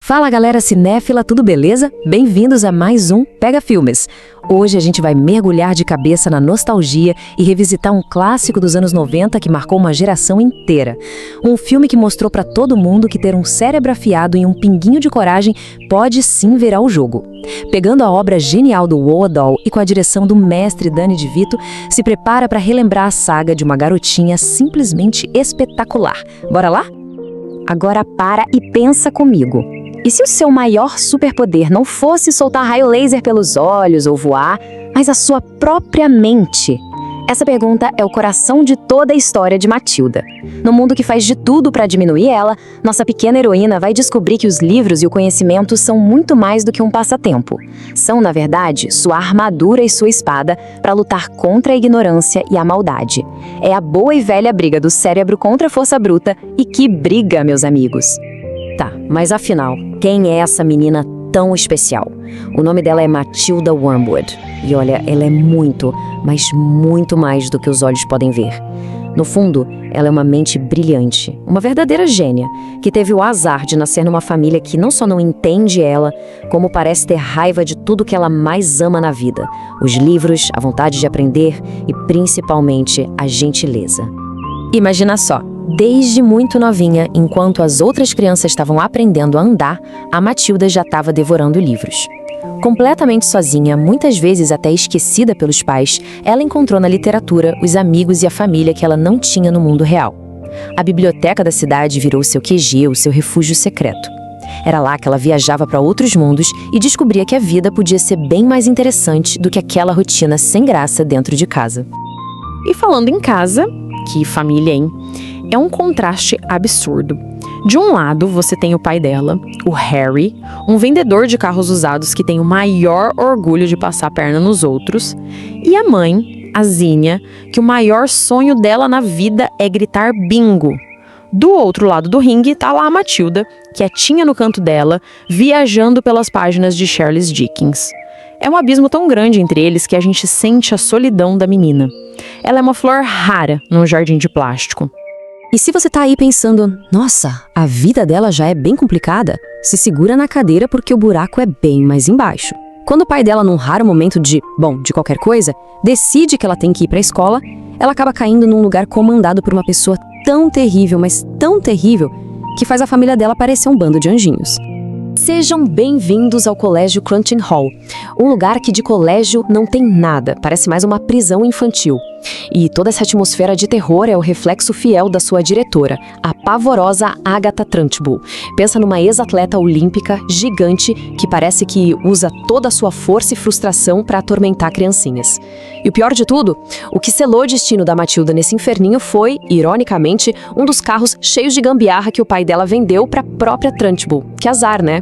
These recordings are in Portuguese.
Fala galera cinéfila, tudo beleza? Bem-vindos a mais um Pega Filmes. Hoje a gente vai mergulhar de cabeça na nostalgia e revisitar um clássico dos anos 90 que marcou uma geração inteira. Um filme que mostrou pra todo mundo que ter um cérebro afiado e um pinguinho de coragem pode sim virar o jogo. Pegando a obra genial do Roald Dahl e com a direção do mestre Danny DeVito, se prepara para relembrar a saga de uma garotinha simplesmente espetacular. Bora lá? Agora para e pensa comigo. E se o seu maior superpoder não fosse soltar raio laser pelos olhos ou voar, mas a sua própria mente? Essa pergunta é o coração de toda a história de Matilda. No mundo que faz de tudo para diminuir ela, nossa pequena heroína vai descobrir que os livros e o conhecimento são muito mais do que um passatempo. São, na verdade, sua armadura e sua espada para lutar contra a ignorância e a maldade. É a boa e velha briga do cérebro contra a força bruta, e que briga, meus amigos! Tá, mas afinal, quem é essa menina tão especial? O nome dela é Matilda Wormwood. E olha, ela é muito, mas muito mais do que os olhos podem ver. No fundo, ela é uma mente brilhante, uma verdadeira gênia, que teve o azar de nascer numa família que não só não entende ela, como parece ter raiva de tudo que ela mais ama na vida: os livros, a vontade de aprender e, principalmente, a gentileza. Imagina só. Desde muito novinha, enquanto as outras crianças estavam aprendendo a andar, a Matilda já estava devorando livros. Completamente sozinha, muitas vezes até esquecida pelos pais, ela encontrou na literatura os amigos e a família que ela não tinha no mundo real. A biblioteca da cidade virou seu QG, o seu refúgio secreto. Era lá que ela viajava para outros mundos e descobria que a vida podia ser bem mais interessante do que aquela rotina sem graça dentro de casa. E falando em casa, que família, hein? É um contraste absurdo. De um lado, você tem o pai dela, o Harry, um vendedor de carros usados que tem o maior orgulho de passar a perna nos outros, e a mãe, a Zinnia, que o maior sonho dela na vida é gritar bingo. Do outro lado do ringue tá lá a Matilda, quietinha no canto dela, viajando pelas páginas de Charles Dickens. É um abismo tão grande entre eles que a gente sente a solidão da menina. Ela é uma flor rara num jardim de plástico. E se você tá aí pensando, nossa, a vida dela já é bem complicada, se segura na cadeira porque o buraco é bem mais embaixo. Quando o pai dela, num raro momento de qualquer coisa, decide que ela tem que ir pra escola, ela acaba caindo num lugar comandado por uma pessoa tão terrível, mas tão terrível, que faz a família dela parecer um bando de anjinhos. Sejam bem-vindos ao Colégio Crunchin Hall, um lugar que de colégio não tem nada, parece mais uma prisão infantil. E toda essa atmosfera de terror é o reflexo fiel da sua diretora, a pavorosa Agatha Trunchbull. Pensa numa ex-atleta olímpica gigante que parece que usa toda a sua força e frustração para atormentar criancinhas. E o pior de tudo, o que selou o destino da Matilda nesse inferninho foi, ironicamente, um dos carros cheios de gambiarra que o pai dela vendeu para a própria Trunchbull. Que azar, né?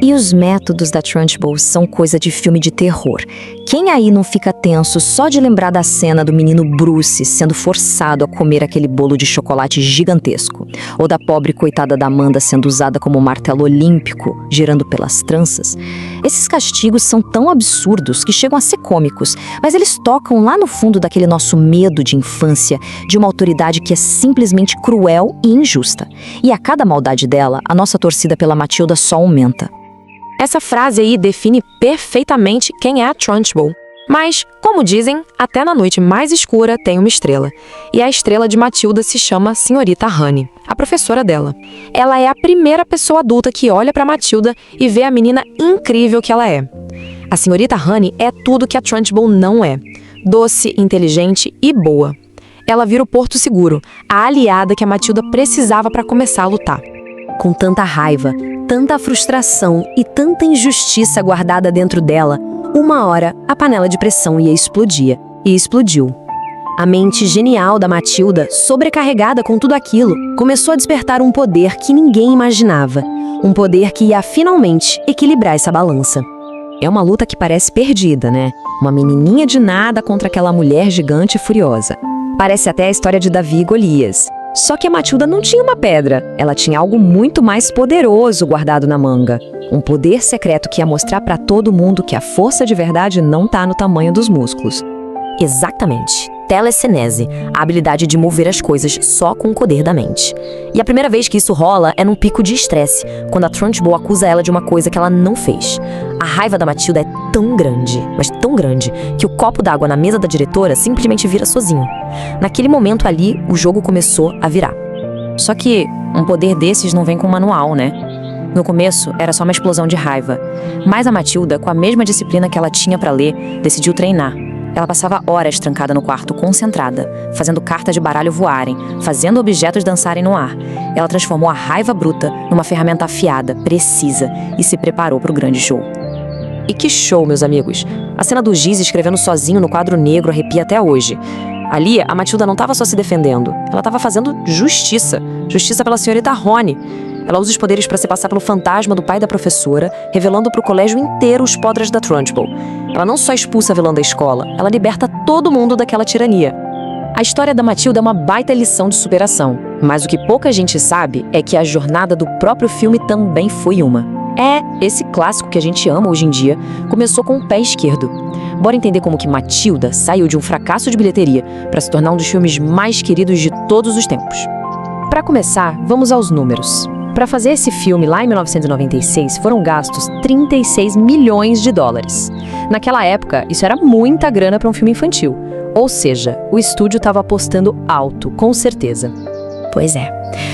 E os métodos da Trunchbull são coisa de filme de terror. Quem aí não fica tenso só de lembrar da cena do menino Bruce sendo forçado a comer aquele bolo de chocolate gigantesco? Ou da pobre coitada da Amanda sendo usada como martelo olímpico, girando pelas tranças? Esses castigos são tão absurdos que chegam a ser cômicos, mas eles tocam lá no fundo daquele nosso medo de infância, de uma autoridade que é simplesmente cruel e injusta. E a cada maldade dela, a nossa torcida pela Matilda só aumenta. Essa frase aí define perfeitamente quem é a Trunchbull. Mas, como dizem, até na noite mais escura tem uma estrela. E a estrela de Matilda se chama Senhorita Honey, a professora dela. Ela é a primeira pessoa adulta que olha para Matilda e vê a menina incrível que ela é. A Senhorita Honey é tudo que a Trunchbull não é: doce, inteligente e boa. Ela vira o porto seguro, a aliada que a Matilda precisava para começar a lutar. Com tanta raiva, tanta frustração e tanta injustiça guardada dentro dela, uma hora a panela de pressão ia explodir. E explodiu. A mente genial da Matilda, sobrecarregada com tudo aquilo, começou a despertar um poder que ninguém imaginava. Um poder que ia finalmente equilibrar essa balança. É uma luta que parece perdida, né? Uma menininha de nada contra aquela mulher gigante e furiosa. Parece até a história de Davi e Golias. Só que a Matilda não tinha uma pedra, ela tinha algo muito mais poderoso guardado na manga. Um poder secreto que ia mostrar pra todo mundo que a força de verdade não tá no tamanho dos músculos. Exatamente. telecinese, a habilidade de mover as coisas só com o poder da mente. E a primeira vez que isso rola é num pico de estresse, quando a Trunchbull acusa ela de uma coisa que ela não fez. A raiva da Matilda é tão grande, mas tão grande, que o copo d'água na mesa da diretora simplesmente vira sozinho. Naquele momento ali, o jogo começou a virar. Só que um poder desses não vem com manual, né? No começo, era só uma explosão de raiva. Mas a Matilda, com a mesma disciplina que ela tinha pra ler, decidiu treinar. Ela passava horas trancada no quarto, concentrada, fazendo cartas de baralho voarem, fazendo objetos dançarem no ar. Ela transformou a raiva bruta numa ferramenta afiada, precisa, e se preparou para o grande show. E que show, meus amigos! A cena do Giz escrevendo sozinho no quadro negro arrepia até hoje. Ali, a Matilda não estava só se defendendo, ela estava fazendo justiça. Justiça pela senhorita Rony. Ela usa os poderes para se passar pelo fantasma do pai da professora, revelando para o colégio inteiro os podres da Trunchbull. Ela não só expulsa a vilã da escola, ela liberta todo mundo daquela tirania. A história da Matilda é uma baita lição de superação, mas o que pouca gente sabe é que a jornada do próprio filme também foi uma. Esse clássico que a gente ama hoje em dia começou com o pé esquerdo. Bora entender como que Matilda saiu de um fracasso de bilheteria para se tornar um dos filmes mais queridos de todos os tempos. Para começar, vamos aos números. Para fazer esse filme lá em 1996, foram gastos 36 milhões de dólares. Naquela época, isso era muita grana para um filme infantil. Ou seja, o estúdio estava apostando alto, com certeza. Pois é.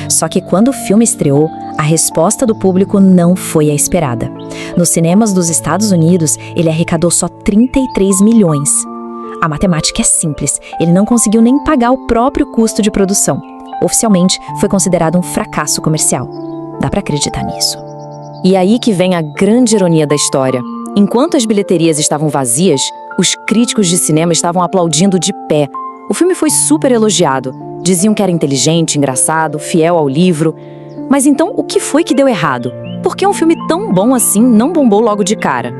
Só que quando o filme estreou, a resposta do público não foi a esperada. Nos cinemas dos Estados Unidos, ele arrecadou só 33 milhões. A matemática é simples, ele não conseguiu nem pagar o próprio custo de produção. Oficialmente, foi considerado um fracasso comercial. Dá pra acreditar nisso. E aí que vem a grande ironia da história. Enquanto as bilheterias estavam vazias, os críticos de cinema estavam aplaudindo de pé. O filme foi super elogiado. Diziam que era inteligente, engraçado, fiel ao livro. Mas então, o que foi que deu errado? Por que um filme tão bom assim não bombou logo de cara?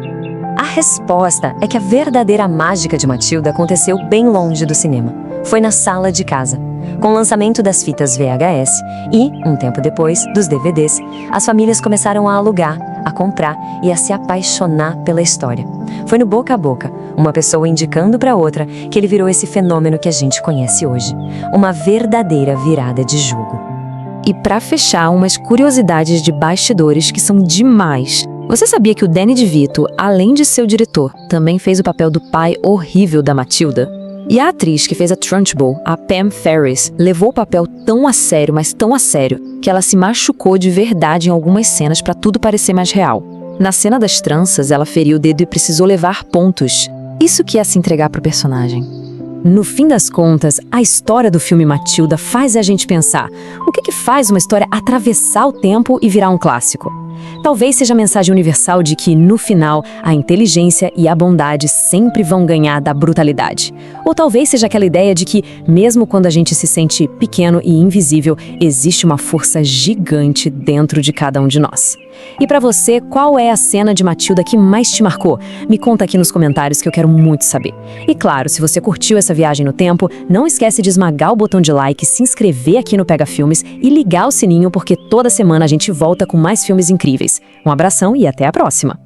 A resposta é que a verdadeira mágica de Matilda aconteceu bem longe do cinema. Foi na sala de casa. Com o lançamento das fitas VHS e, um tempo depois, dos DVDs, as famílias começaram a alugar, a comprar e a se apaixonar pela história. Foi no boca a boca, uma pessoa indicando para outra, que ele virou esse fenômeno que a gente conhece hoje. Uma verdadeira virada de jogo. E para fechar, umas curiosidades de bastidores que são demais. Você sabia que o Danny DeVito, além de ser o diretor, também fez o papel do pai horrível da Matilda? E a atriz que fez a Trunchbull, a Pam Ferris, levou o papel tão a sério, mas tão a sério, que ela se machucou de verdade em algumas cenas para tudo parecer mais real. Na cena das tranças, ela feriu o dedo e precisou levar pontos. Isso que é se entregar pro personagem. No fim das contas, a história do filme Matilda faz a gente pensar: o que faz uma história atravessar o tempo e virar um clássico? Talvez seja a mensagem universal de que, no final, a inteligência e a bondade sempre vão ganhar da brutalidade. Ou talvez seja aquela ideia de que, mesmo quando a gente se sente pequeno e invisível, existe uma força gigante dentro de cada um de nós. E pra você, qual é a cena de Matilda que mais te marcou? Me conta aqui nos comentários que eu quero muito saber. E claro, se você curtiu essa viagem no tempo, não esquece de esmagar o botão de like, se inscrever aqui no Pega Filmes e ligar o sininho, porque toda semana a gente volta com mais filmes incríveis. Um abração e até a próxima!